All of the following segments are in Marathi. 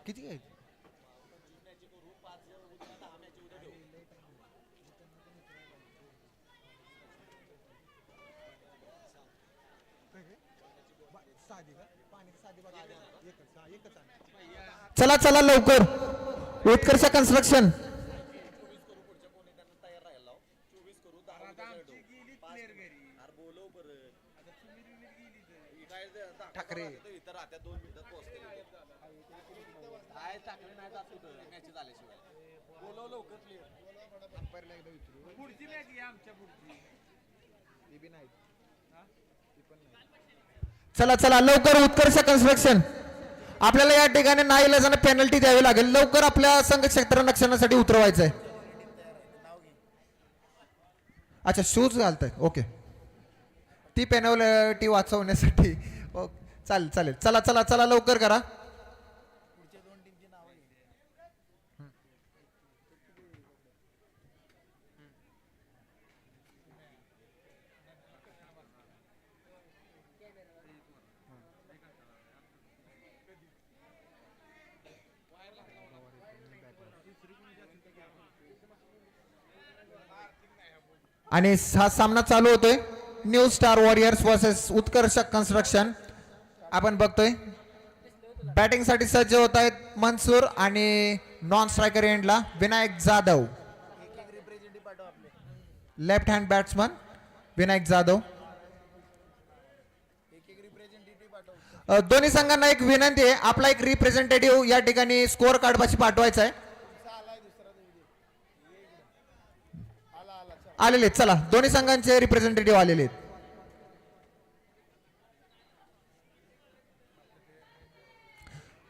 किती आहे चला चला लवकर उत्कर्ष कन्स्ट्रक्शन ठाकरे चला चला लवकर उत्कर्ष कन्स्ट्रक्शन आपल्याला या ठिकाणी नाईलाजाने पेनल्टी द्यावी लागेल लवकर आपल्या संघ क्षेत्र रक्षणासाठी उतरवायचं आहे अच्छा शूज घालताय ओके ती पेनल्टी वाचवण्यासाठी चालेल चालेल चला चला चला लवकर करा आणि हा सामना चालू होतोय न्यू स्टार वॉरियर्स वर्सेस उत्कर्ष कन्स्ट्रक्शन आपण बघतोय बॅटिंग साठी सज्ज होत आहेत मनसूर आणि नॉन स्ट्रायकर एंडला Vinayak Jadhav left hand batsman Vinayak Jadhav दोन्ही संघांना एक विनंती आहे आपला एक रिप्रेझेंटेटिव्ह या ठिकाणी स्कोअर कार्ड पाशी पाठवायचा आहे आलेले चला दोन्ही संघांचे रिप्रेझेंटेटिव्ह आलेले आहेत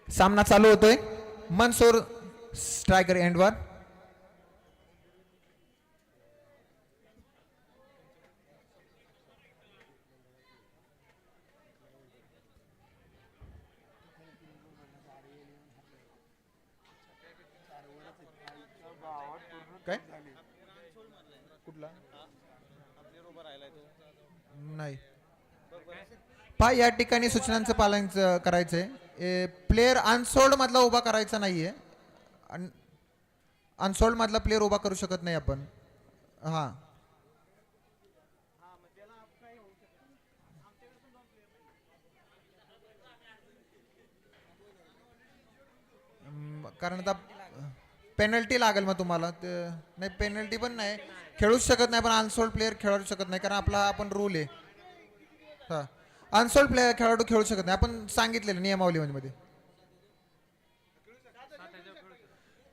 सामना चालू होतोय मनसूर स्ट्रायकर एंडवर काय कुठला नाही पा या ठिकाणी सूचनांचं पालन करायचंय प्लेअर अनसोल्ड मधला उभा करायचा नाहीये अनसोल्ड मधला प्लेअर उभा करू शकत नाही आपण हा कारण आता पेनल्टी लागेल मग तुम्हाला नाही पेनल्टी पण नाही खेळूच शकत नाही पण अनसोल्ड प्लेअर खेळू शकत नाही कारण आपला आपण रूल आहे हा अनसोल्ड प्लेअर खेळाडू खेळू शकत नाही आपण सांगितलेलं नियमावलीमध्ये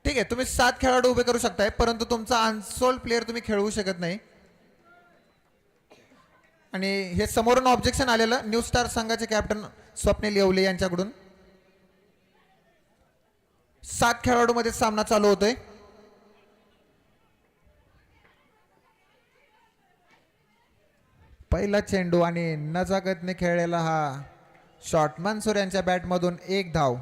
ठीक आहे तुम्ही 7 खेळाडू उभे करू शकताय परंतु तुमचा अनसोल्ड प्लेअर तुम्ही खेळवू शकत नाही आणि हे समोरून ऑब्जेक्शन आलेलं न्यू स्टार संघाचे कॅप्टन स्वप्नील येवले यांच्याकडून 7 खेळाडू मध्ये सामना चालू होतोय पहिला चेंडू आणि नजाकतने खेळलेला हा शॉट मनसूर यांच्या बॅट मधून 1 धाव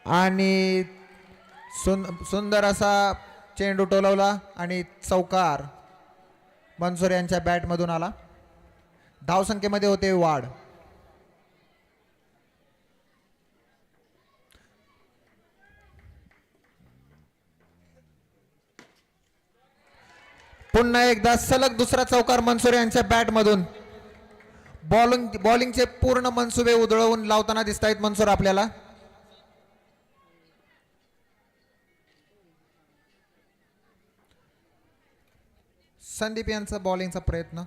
आणि सुंदर असा चेंडू टोलवला आणि चौकार मनसूर यांच्या बॅट मधून आला धावसंख्येमध्ये होते वाढ पुन्हा एकदा सलग दुसरा चौकार मनसूर यांच्या बॅट मधून बॉलिंगचे पूर्ण मनसुबे उधळवून लावताना दिसत आहेत मनसूर आपल्याला संदीप यांचा बॉलिंगचा प्रयत्न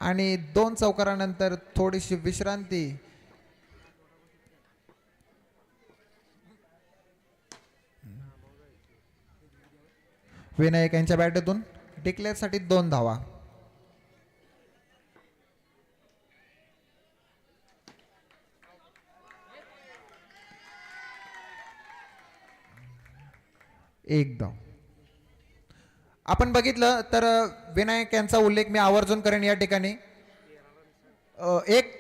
आणि 2 चौकारानंतर थोडीशी विश्रांती विनायक यांच्या बॅटतून डिक्लेअर साठी 2 धावा एक धाव आपण बघितलं तर विनायक यांचा उल्लेख मी आवर्जून करेन या ठिकाणी 1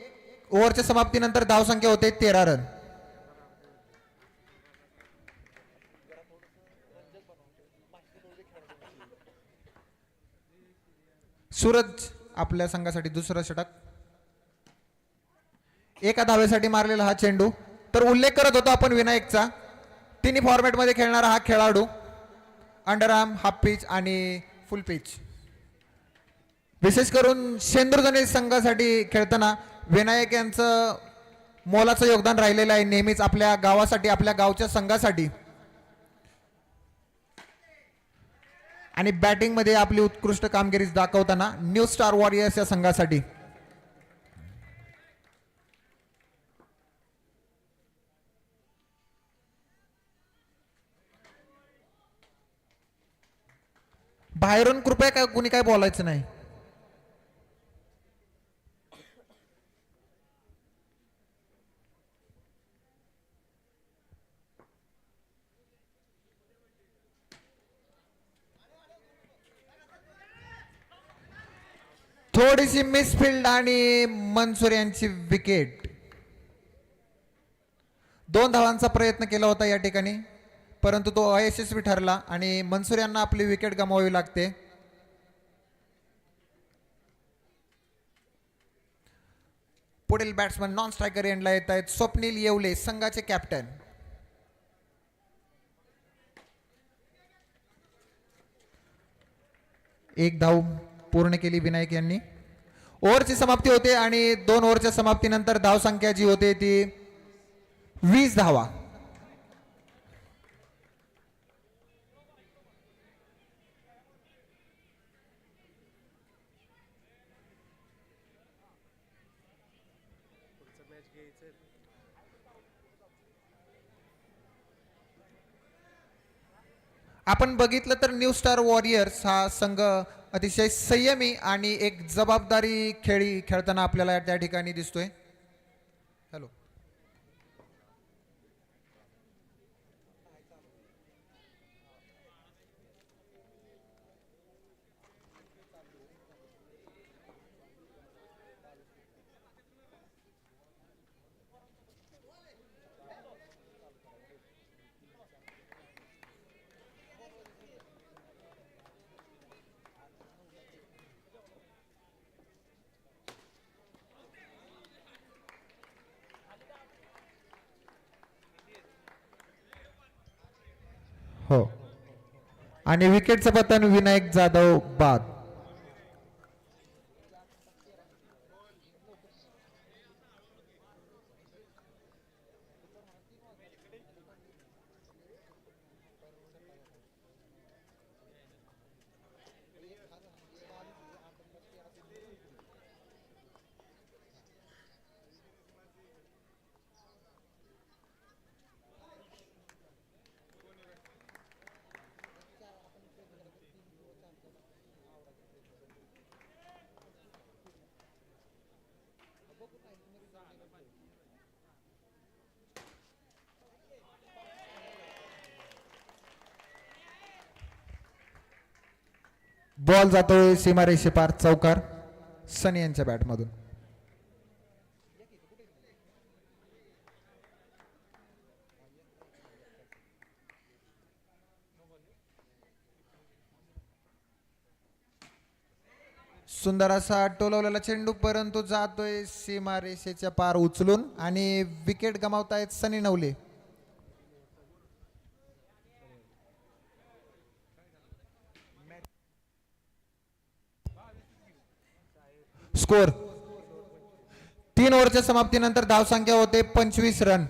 ओव्हरच्या समाप्तीनंतर धावसंख्या होते 13 रन सूरज आपल्या संघासाठी दुसरं षटक. एका धावेसाठी मारलेला हा चेंडू. तर उल्लेख करत होतो आपण विनायकचा, तिन्ही फॉर्मॅटमध्ये खेळणारा हा खेळाडू, अंडर आर्म, हाफ पिच आणि फुल पिच. विशेष करून शेंदुरजने संघासाठी खेळताना विनायक यांचं मोलाचं योगदान राहिलेलं आहे नेहमीच आपल्या गावासाठी, आपल्या गावच्या संघासाठी. आणि बॅटिंगमध्ये आपली उत्कृष्ट कामगिरी दाखवताना न्यू स्टार वॉरियर्स या संघासाठी. बाहेरून कृपया काय कुणी काय बोलायचं नाही. थोडीशी मिसफिल्ड आणि मनसूर यांची विकेट. 2 धावांचा प्रयत्न केला होता या ठिकाणी, परंतु तो अयशस्वी ठरला आणि मनसूर यांना आपली विकेट गमावावी लागते. पुढील बॅट्समन नॉन स्ट्रायकर एंडला येत आहेत स्वप्नील येवले, संघाचे कॅप्टन. एक धाव पूर्ण केली विनायक यांनी. ओव्हरची समाप्ती होते आणि 2 ओव्हरच्या समाप्तीनंतर धाव संख्या जी होते ती 20 धावा. आपण बघितलं तर न्यू स्टार वॉरियर्स हा संघ अतिशय संयमी आणि एक जबाबदारी खेळताना आपल्याला त्या ठिकाणी दिसतोय. हॅलो. हो. आणि विकेटचं पतन विनायक जाधव बाद. बॉल जातोय सीमारेषे पार, चौकार सनी यांच्या बॅटमधून. सुंदर असा टोलवलेला चेंडू, परंतु जातोय सीमारेषेच्या पार उचलून आणि विकेट गमावतायत सनी नवले. स्कोर 3 ओव्हरच्या समाप्तीनंतर धावसंख्या होते 25 रन.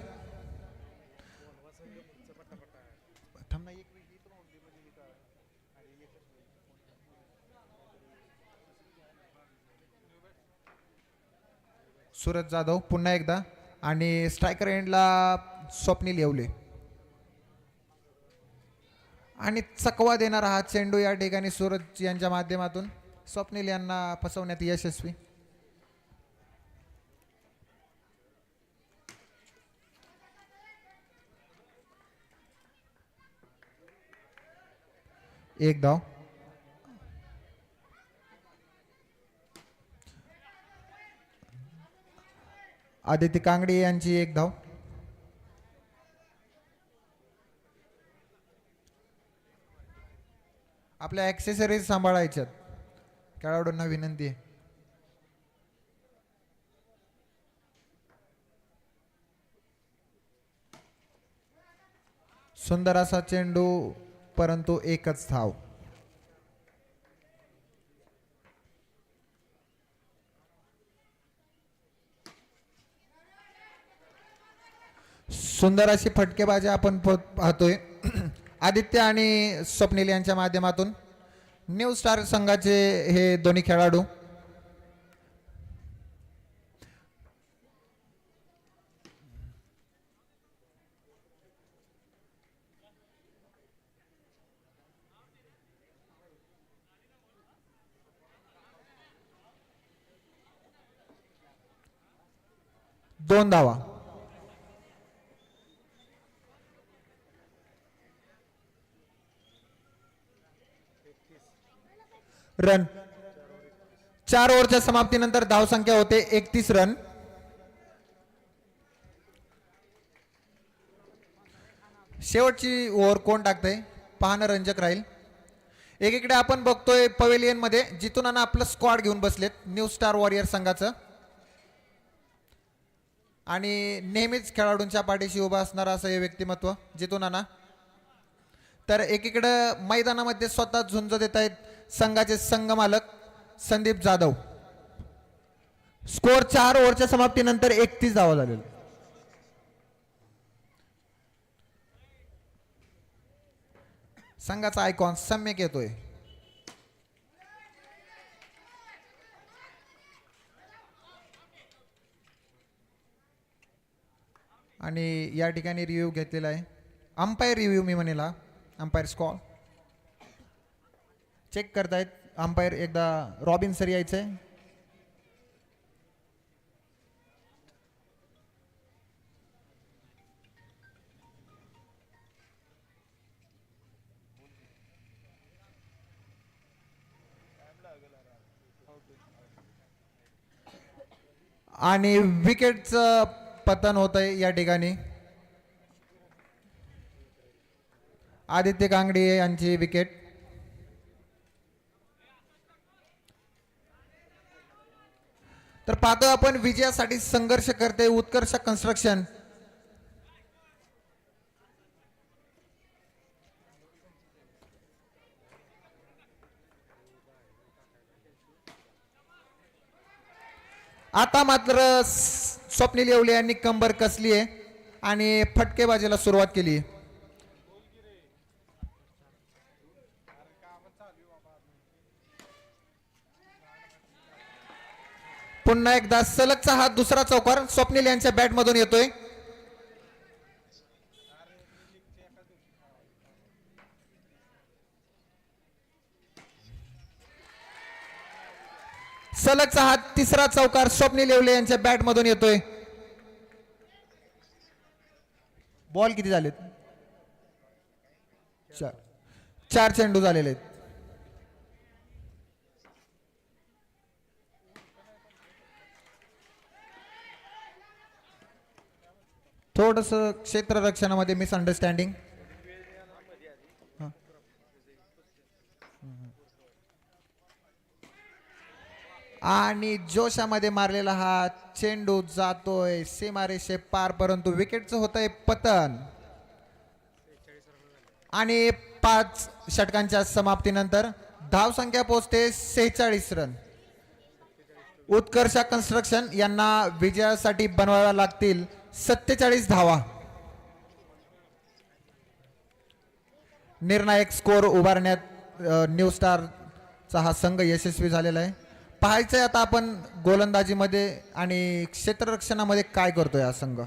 सूरज जाधव पुन्हा एकदा आणि स्ट्रायकर एंडला स्वप्नील येवले. आणि चकवा देणारा हा चेंडू या ठिकाणी सूरज यांच्या माध्यमातून स्वप्नील यांना फसवण्यात यशस्वी. एक धाव. आदित्य कांगडे यांची एक धाव. आपल्या ॲक्सेसरीज सांभाळायच्यात. खेळाडूंना विनंती आहे. सुंदर असा चेंडू परंतु एकच धाव. सुंदर अशी फटकेबाजी आपण पाहतोय आदित्य आणि स्वप्नील यांच्या माध्यमातून. न्यू स्टार संघाचे हे दोन्ही खेळाडू. दोन धावा. रन. 4 ओव्हरच्या समाप्तीनंतर धावसंख्या होते 31 रन. शेवटची ओव्हर कोण टाकतंय पाहणं रंजक राहील. एकीकडे आपण बघतोय पवेलियन मध्ये जिथून आपलं स्क्वॉड घेऊन बसलेत न्यू स्टार वॉरियर संघाचं आणि नेहमीच खेळाडूंच्या पाठीशी उभा असणारा असं हे व्यक्तिमत्व जिथून तर एकीकडे मैदानामध्ये स्वतः झुंज देत आहेत संघाचे संघ मालक संदीप जाधव. स्कोर 4 ओव्हरच्या समाप्तीनंतर 31 धावा झालेला. संघाचा आयकॉन सम्यक येतोय. आणि या ठिकाणी रिव्ह्यू घेतलेला आहे. अंपायर रिव्ह्यू मी म्हणेल हा अंपायर स्कॉर चेक करतायत अंपायर. एकदा रॉबिन सर यायचंय. आणि विकेटचं पतन होत आहे या ठिकाणी. आदित्य कांगडे यांची विकेट. तर पाहतो आपण विजयासाठी संघर्ष करते उत्कर्ष कन्स्ट्रक्शन. आता मात्र स्वप्नील येवले यांनी कंबर कसली आहे आणि फटकेबाजीला सुरुवात केली. पुन्हा एकदा सलगचा हा दुसरा चौकार स्वप्नील यांच्या बॅट मधून येतोय. सलगचा हा तिसरा चौकार स्वप्नील येवले यांच्या बॅट मधून येतोय. बॉल किती झालेत? 4 चेंडू झालेले आहेत. थोडस क्षेत्ररक्षणामध्ये मिसअंडरस्टँडिंग. आणि जोशामध्ये मारलेला हा चेंडू जातोय सीमारेषे पार परंतु विकेटचं होतंय पतन. आणि 5 षटकांच्या समाप्तीनंतर धावसंख्या पोहोचते 46 रन. उत्कर्ष कन्स्ट्रक्शन यांना विजयासाठी बनवाव्या लागतील 47 धावा. निर्णायक स्कोर उभारण्यात न्यू स्टारचा हा संघ यशस्वी झालेला आहे. पाहायचंय आता आपण गोलंदाजीमध्ये आणि क्षेत्ररक्षणामध्ये काय करतोय हा संघ.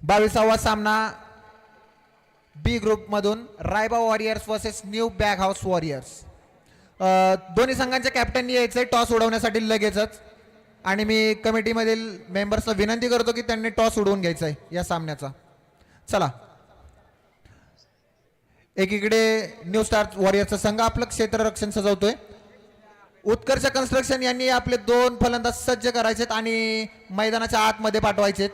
बावीसावा सामना बी ग्रुप मधून Raiba warriors versus new bag house warriors. दोन्ही संघांच्या कॅप्टननी यायचंय टॉस उडवण्यासाठी लगेचच. आणि मी कमिटीमधील मेंबर्सला विनंती करतो की त्यांनी टॉस उडवून घ्यायचा आहे या सामन्याचा. चला एकीकडे न्यू स्टार वॉरियरचा संघ आपलं क्षेत्ररक्षण सजवतोय. उत्कर्ष कन्स्ट्रक्शन यांनी आपले 2 फलंदाज सज्ज करायचेत आणि मैदानाच्या आतमध्ये पाठवायचेत.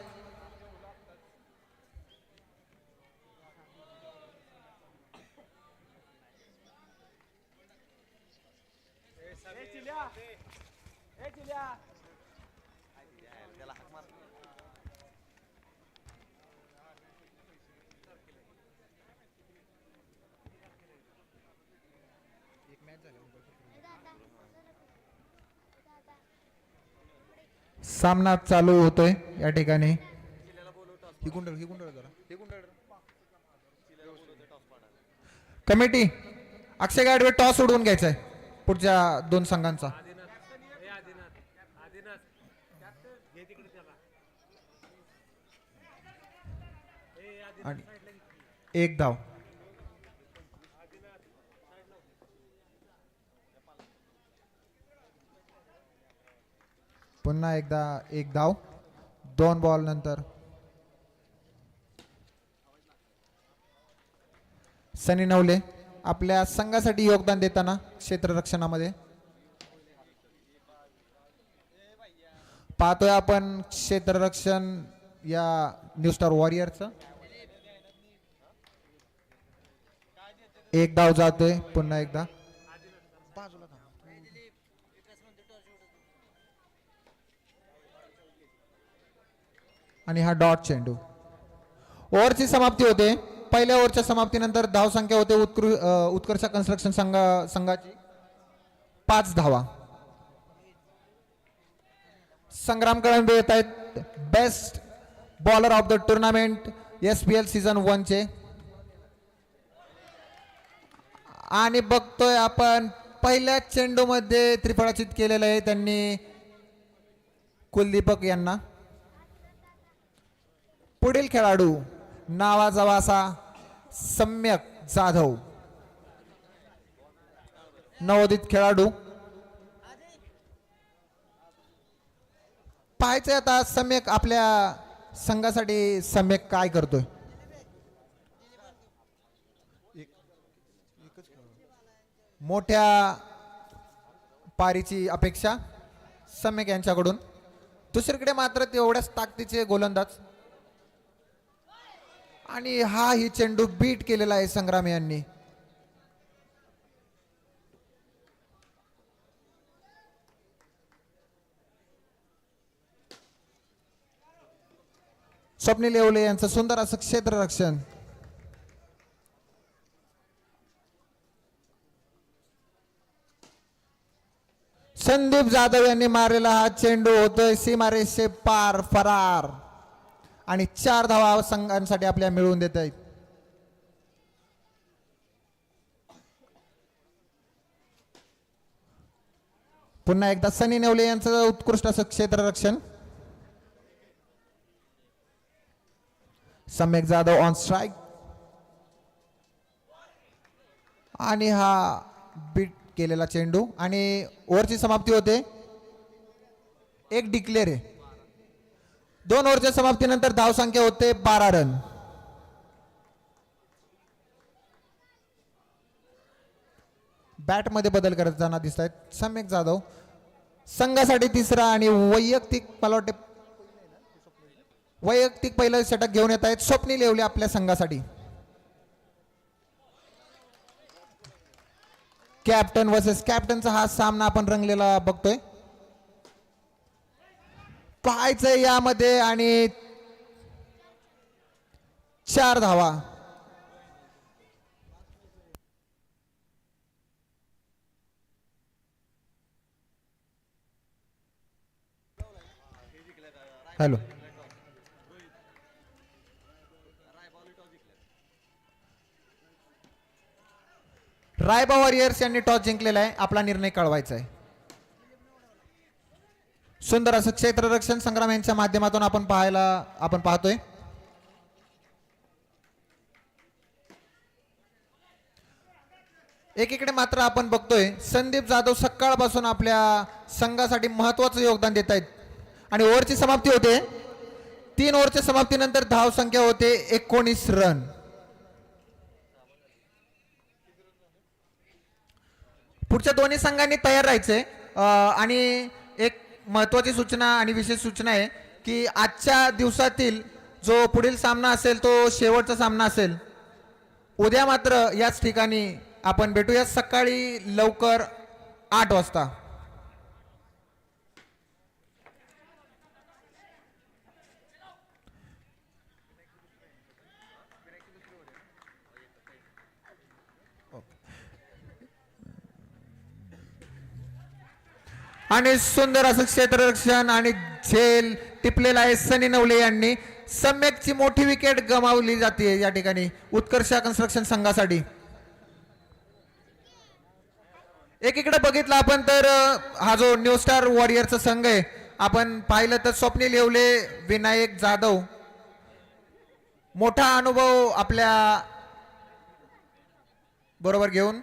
सामना चालू होतोय या ठिकाणी. ही गुंडळ जरा. कमिटी अक्षय गाडवे टॉस उडवून घ्यायचा आहे पुढच्या दोन संघांचा. आणि एक धाव. पुन्हा एकदा एक धाव 2 बॉल नंतर. सनी नवले आपल्या संघासाठी योगदान देताना क्षेत्ररक्षणामध्ये पाहतोय आपण क्षेत्ररक्षण या न्यू स्टार वॉरियरचं. एक धाव जातोय पुन्हा एकदा. आणि हा डॉट चेंडू. ओव्हरची समाप्ती होते. पहिल्या ओव्हरच्या समाप्तीनंतर धाव संख्या होते उत्कर्ष कन्स्ट्रक्शन संघाची 5 धावा. संग्राम कळंबे येत आहेत best bowler of the tournament SPL season 1 चे. आणि बघतोय आपण पहिल्या चेंडूमध्ये त्रिफळाचित केलेलं आहे त्यांनी कुलदीपक यांना. पुढील खेळाडू नावाचा वासा सम्यक जाधव नवोदित खेळाडू. पाहायचं आता सम्यक आपल्या संघासाठी सम्यक काय करतोय. मोठ्या पारीची अपेक्षा सम्यक यांच्याकडून. दुसरीकडे मात्र तेवढ्याच ताकदीचे गोलंदाज. आणि हा ही चेंडू बीट केलेला आहे संग्राम यांनी. स्वप्नील येवले यांचं सुंदर असं क्षेत्ररक्षण. संदीप जाधव यांनी मारलेला हा चेंडू होतोय सीमारेषे पार फरार. आणि 4 धावा संघांसाठी आपल्या मिळवून देत आहेत. पुन्हा एकदा सनी नेवले यांचं उत्कृष्ट असं क्षेत्ररक्षण. सम्यक जाधव ऑन स्ट्राइक. आणि हा बीट केलेला चेंडू. आणि ओव्हरची समाप्ती होते. एक डिक्लेअर आहे. 2 ओव्हरच्या समाप्तीनंतर धाव संख्या होते 12 रन. बॅटमध्ये बदल करताना दिसत आहेत सम्यक जाधव. संघासाठी तिसरा आणि वैयक्तिक मला वाटते वैयक्तिक पहिलं षटक घेऊन येत आहेत स्वप्नील येवले आपल्या संघासाठी. कॅप्टन वर्सेस कॅप्टनचा हा सामना आपण रंगलेला बघतोय. पाहायचंय यामध्ये आणि 4 धावा. हॅलो रायबा वॉरियर्स यांनी टॉस जिंकलेला आहे. आपला निर्णय कळवायचा आहे. सुंदर असं क्षेत्ररक्षण संग्राम यांच्या माध्यमातून आपण पाहतोय. एकीकडे मात्र आपण बघतोय संदीप जाधव सकाळपासून आपल्या संघासाठी महत्वाचं योगदान देत आहेत. आणि ओव्हरची समाप्ती होते. 3 ओव्हरच्या समाप्तीनंतर धाव संख्या होते 19 रन. पुढच्या दोन्ही संघांनी तयार राहायचंय. आणि एक महत्वाची सूचना आणि विशेष सूचना आहे की आजच्या दिवसातील जो पुढील सामना असेल तो शेवटचा सामना असेल. उद्या मात्र याच ठिकाणी आपण भेटूया सकाळी लवकर 8 वाजता. आणि सुंदर असं क्षेत्ररक्षण आणि झेल टिपलेला आहे सनी नवले यांनी. सम्यकची मोठी विकेट गमावली जाते या ठिकाणी उत्कर्ष कन्स्ट्रक्शन संघासाठी. एकीकडे बघितलं आपण तर हा जो न्यू स्टार वॉरियरचा संघ आहे आपण पाहिलं तर स्वप्नील येवले, विनायक जाधव मोठा अनुभव आपल्या बरोबर घेऊन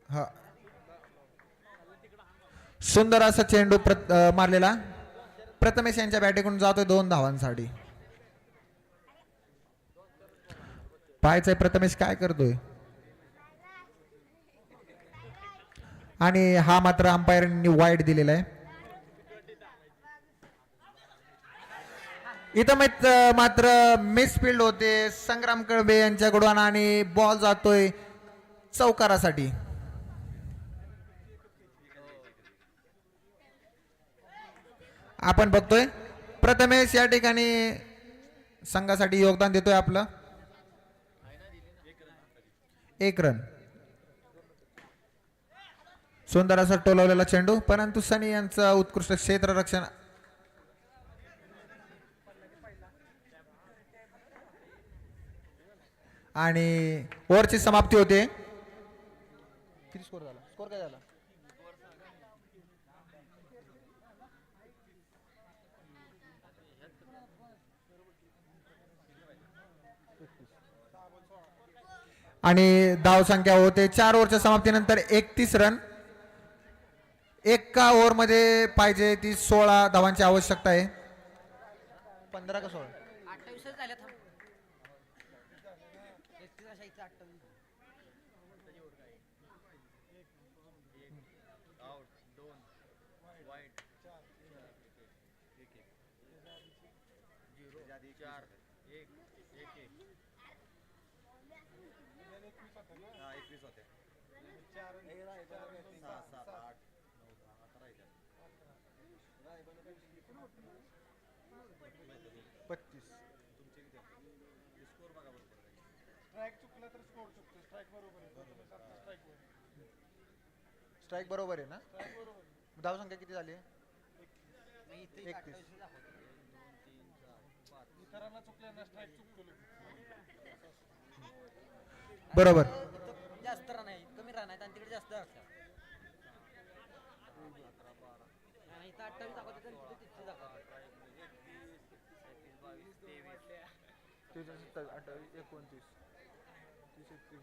हा सुंदर असा चेंडू मारलेला प्रथमेश यांच्या बॅटिंगकडून जातोय 2 धावांसाठी. पाहायचंय प्रथमेश काय करतोय आणि हा मात्र अंपायरांनी वाईट दिलेला आहे. इथं मात्र मिसफिल्ड होते संग्राम कळबे यांच्याकडून आणि बॉल जातोय चौकारासाठी. आपण बघतोय प्रथमेश या ठिकाणी संघासाठी योगदान देतोय आपलं. 1 रन. सुंदर असा टोलवलेला चेंडू परंतु सनी यांचं उत्कृष्ट क्षेत्ररक्षण आणि ओव्हरची समाप्ती होते. किती स्कोर झाला? स्कोर काय झाला? आणि धाव संख्या होते 4 ओव्हरच्या समाप्तीनंतर 31 रन. एका ओव्हर मध्ये पाहिजे ती 16 धावांची आवश्यकता आहे. 15 का 16? 28 झाल्या थांब. स्ट्राईक बरोबर आहे ना? धाव संख्या किती झाली? 31. बरोबर. जास्त रन आहे कमी रन आहेत आणि तिकडे जास्त असतात. आणि इथं 28 दाखवतात आणि तिथे 30 दाखवतात.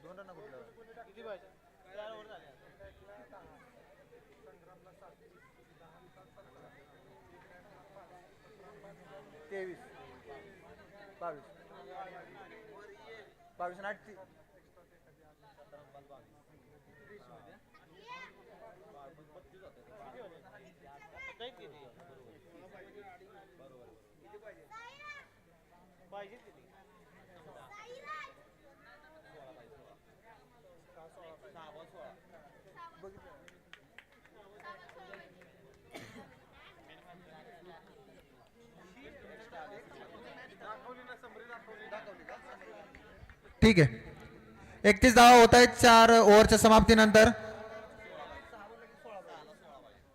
2 रन कुठलं? किती पाहिजे? 4 ओव्हर झाले. 23 22 22 आणि 8 ठीक आहे. 31 धावा होत आहेत 4 ओव्हरच्या समाप्तीनंतर.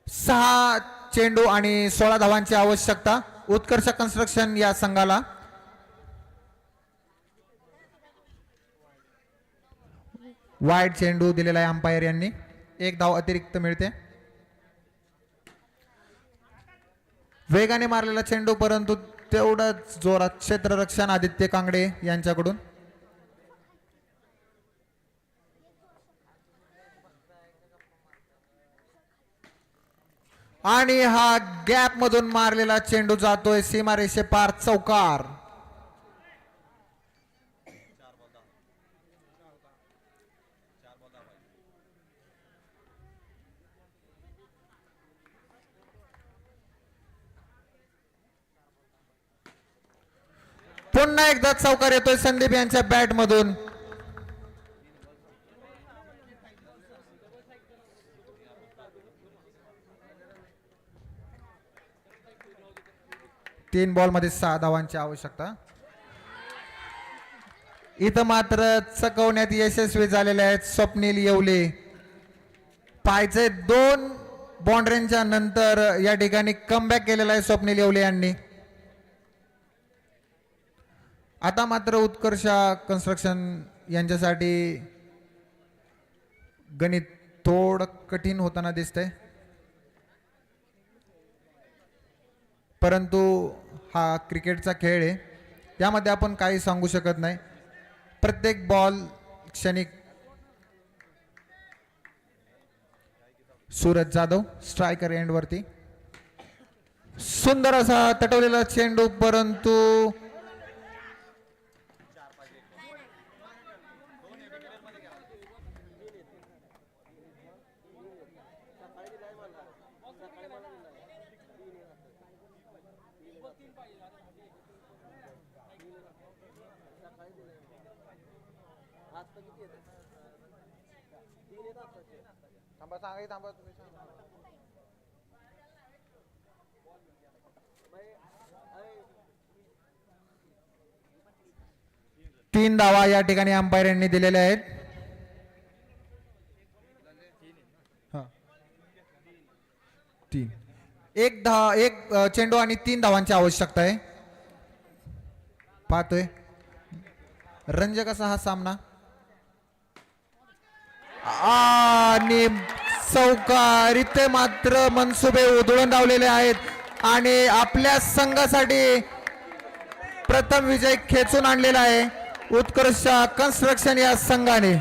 6 चेंडू आणि 16 धावांची आवश्यकता उत्कर्ष कन्स्ट्रक्शन या संघाला. वाईड चेंडू दिलेला आहे अंपायर यांनी. 1 धाव अतिरिक्त मिळते. वेगाने मारलेला चेंडू परंतु तेवढंच जोरात क्षेत्ररक्षण आदित्य कांगडे यांच्याकडून. आणि हा गॅप मधून मारलेला चेंडू जातोय सीमारेषे पार चौकार. पुन्हा एकदा चौकार येतोय संदीप यांच्या बॅट मधून. तीन बॉल मध्ये 6 धावांची आवश्यकता. इथं मात्र चकवण्यात यशस्वी झालेले आहेत स्वप्नील येवले. पाहायचे 2 बाउंड्रीच्या नंतर या ठिकाणी कमबॅक केलेला आहे स्वप्नील येवले यांनी. आता मात्र उत्कर्ष कन्स्ट्रक्शन यांच्यासाठी गणित थोडं कठीण होताना दिसतंय, परंतु हा क्रिकेटचा खेळ आहे, यामध्ये आपण काही सांगू शकत नाही. प्रत्येक बॉल क्षणिक. सूरज जाधव स्ट्रायकर एंड वरती. सुंदर असा तटवलेला चेंडू, परंतु तीन धावा या ठिकाणी अंपायर यांनी दिलेल्या आहेत. तीन एक चेंडू आणि 3 धावांची आवश्यकता आहे. पाहतोय रंजक असा हा सामना आणि चौकार. इथे मात्र मनसुबे उधळून लावलेले आहेत आणि आपल्या संघासाठी प्रथम विजय खेचून आणलेला आहे उत्कर्ष कन्स्ट्रक्शन या संघाने.